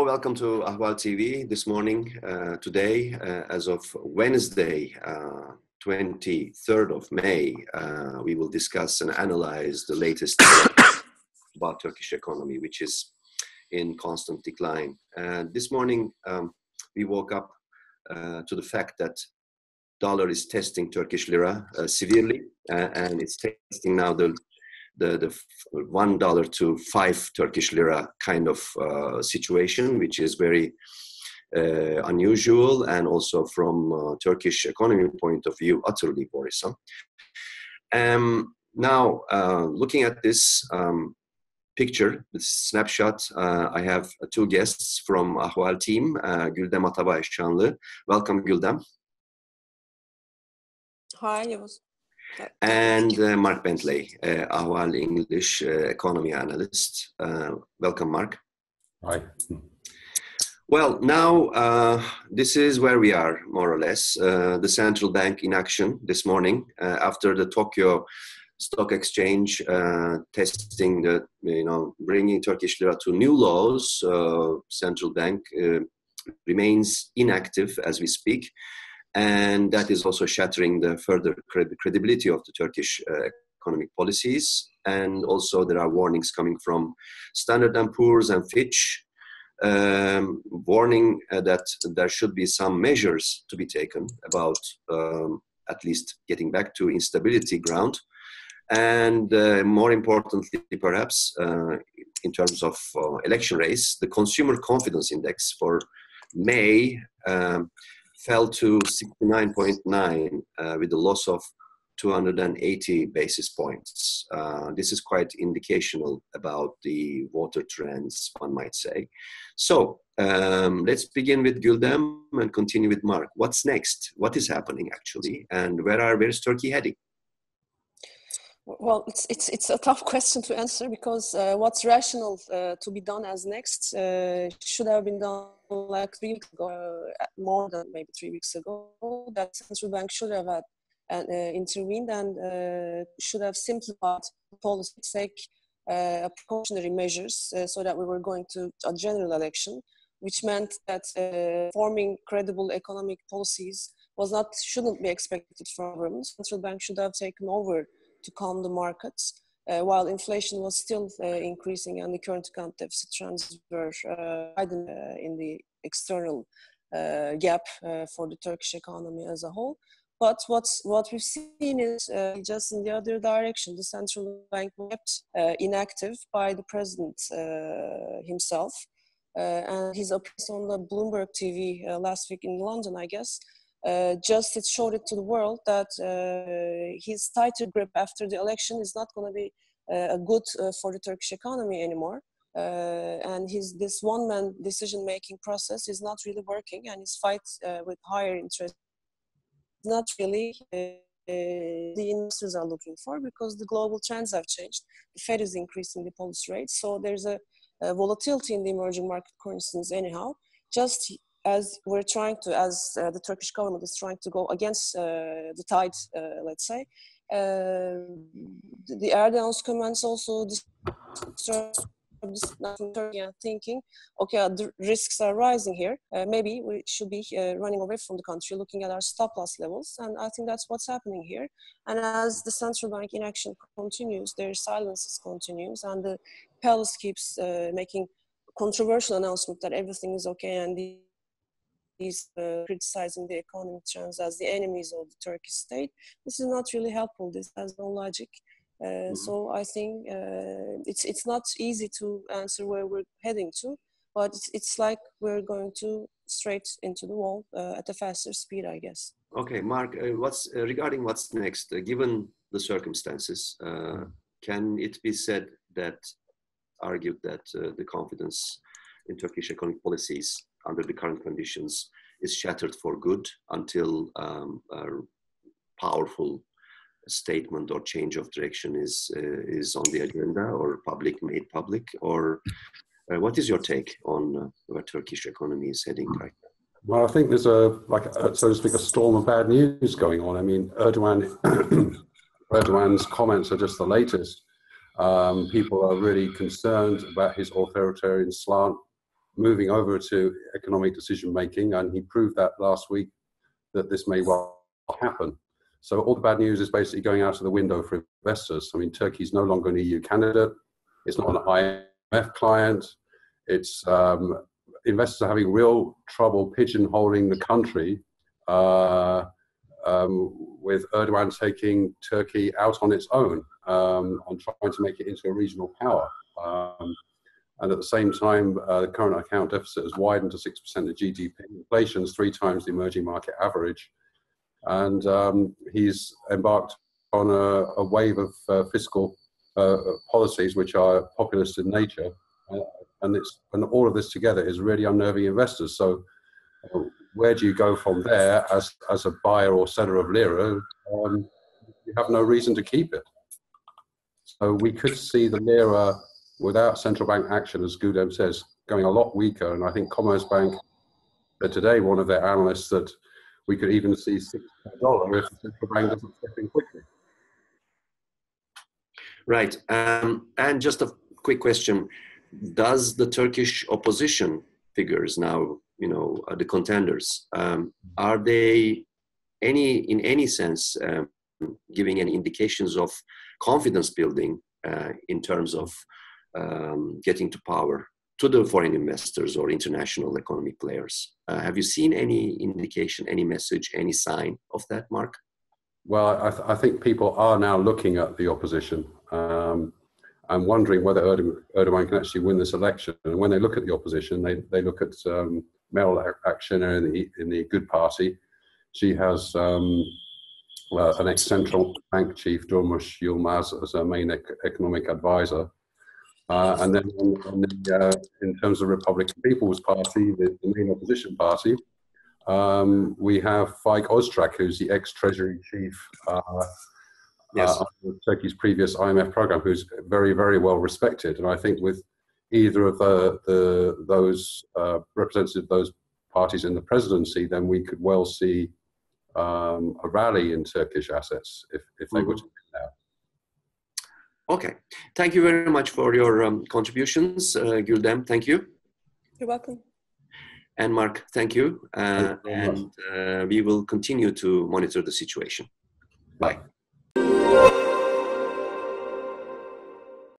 Hello, welcome to Ahval TV this morning. Today, as of Wednesday, 23rd of May, we will discuss and analyze the latest about Turkish economy, which is in constant decline. This morning, we woke up to the fact that dollar is testing Turkish lira severely, and it's testing now the $1 to 5 Turkish lira kind of situation, which is very unusual, and also from Turkish economy point of view, utterly worrisome. Now, looking at this picture, this snapshot, I have two guests from Ahval team, Güldem Atabayşanlı. Welcome, Güldem. Hi, Yavuz. And Mark Bentley, Ahval English economy analyst. Welcome, Mark. Hi. Well, now this is where we are, more or less. The central bank in action this morning after the Tokyo Stock Exchange testing the, bringing Turkish lira to new lows. Central bank remains inactive as we speak. And that is also shattering the further credibility of the Turkish economic policies. And also there are warnings coming from Standard & Poor's and Fitch, warning that there should be some measures to be taken about at least getting back to instability ground. And more importantly, perhaps, in terms of election race, the consumer confidence index for May fell to 69.9 with a loss of 280 basis points. This is quite indicational about the voter trends, one might say. So let's begin with Güldem and continue with Mark. What's next? What is happening actually? And where is Turkey heading? Well, it's a tough question to answer because what's rational to be done as next should have been done like 3 weeks ago, more than maybe 3 weeks ago. That central bank should have intervened and should have simplified policy, take precautionary measures so that we were going to a general election, which meant that forming credible economic policies shouldn't be expected from government. Central bank should have taken over to calm the markets, while inflation was still increasing and the current account deficit trends were widened in the external gap for the Turkish economy as a whole. But what we've seen is just in the other direction. The central bank was kept inactive by the president himself, and his appearance on the Bloomberg TV last week in London, I guess, it showed it to the world that his tighter grip after the election is not going to be good for the Turkish economy anymore. And this one-man decision-making process is not really working, and his fight with higher interest is not really the investors are looking for, because the global trends have changed. The Fed is increasing the policy rate, so there's a volatility in the emerging market currencies anyhow. Just as we're trying to, the Turkish government is trying to go against the tide, let's say, the Erdogan's comments also disturb Turkey, thinking, okay, the risks are rising here. Maybe we should be running away from the country, looking at our stop loss levels. And I think that's what's happening here. And as the central bank inaction continues, their silence continues, and the palace keeps making controversial announcement that everything is okay, and he's criticizing the economic trends as the enemies of the Turkish state. This is not really helpful. This has no logic. So I think it's not easy to answer where we're heading to, but it's like we're going to straight into the wall at a faster speed, I guess. Okay, Mark, regarding what's next, given the circumstances, can it be argued that the confidence in Turkish economic policies under the current conditions is shattered for good until a powerful statement or change of direction is on the agenda or made public? Or what is your take on where Turkish economy is heading right now? Well, I think there's so to speak, a storm of bad news going on. I mean, Erdogan's comments are just the latest. People are really concerned about his authoritarian slant. moving over to economic decision making, and he proved that last week that this may well happen. So all the bad news is basically going out of the window for investors. I mean, Turkey's no longer an EU candidate. It's not an IMF client. It's investors are having real trouble pigeonholing the country with Erdogan taking Turkey out on its own and trying to make it into a regional power. And at the same time, the current account deficit has widened to 6% of GDP. Inflation is 3 times the emerging market average. And he's embarked on a wave of fiscal policies which are populist in nature. And all of this together is really unnerving investors. So where do you go from there as a buyer or seller of lira? You have no reason to keep it. So we could see the lira without central bank action, as Gudem says, going a lot weaker. And I think Commerzbank said today, one of their analysts, that we could even see $6 if the central bank doesn't step in quickly. Right. And just a quick question. Does the Turkish opposition figures now, the contenders, are they in any sense giving any indications of confidence building in terms of getting to power to the foreign investors or international economic players? Have you seen any indication, any message, any sign of that, Mark? Well, I think people are now looking at the opposition and wondering whether Erdogan can actually win this election. And when they look at the opposition, they look at Meral Akşener in the Good Party. She has an ex-central bank chief, Durmuş Yılmaz, as her main economic advisor. And then in terms of Republican People's Party, the main opposition party, we have Faik Öztürk, who's the ex-Treasury chief of Turkey's previous IMF program, who's very, very well respected. And I think with either of those representatives of those parties in the presidency, then we could well see a rally in Turkish assets if they were to win now. Okay. Thank you very much for your contributions, Güldem. Thank you. You're welcome. And Mark, thank you. And we will continue to monitor the situation. Bye.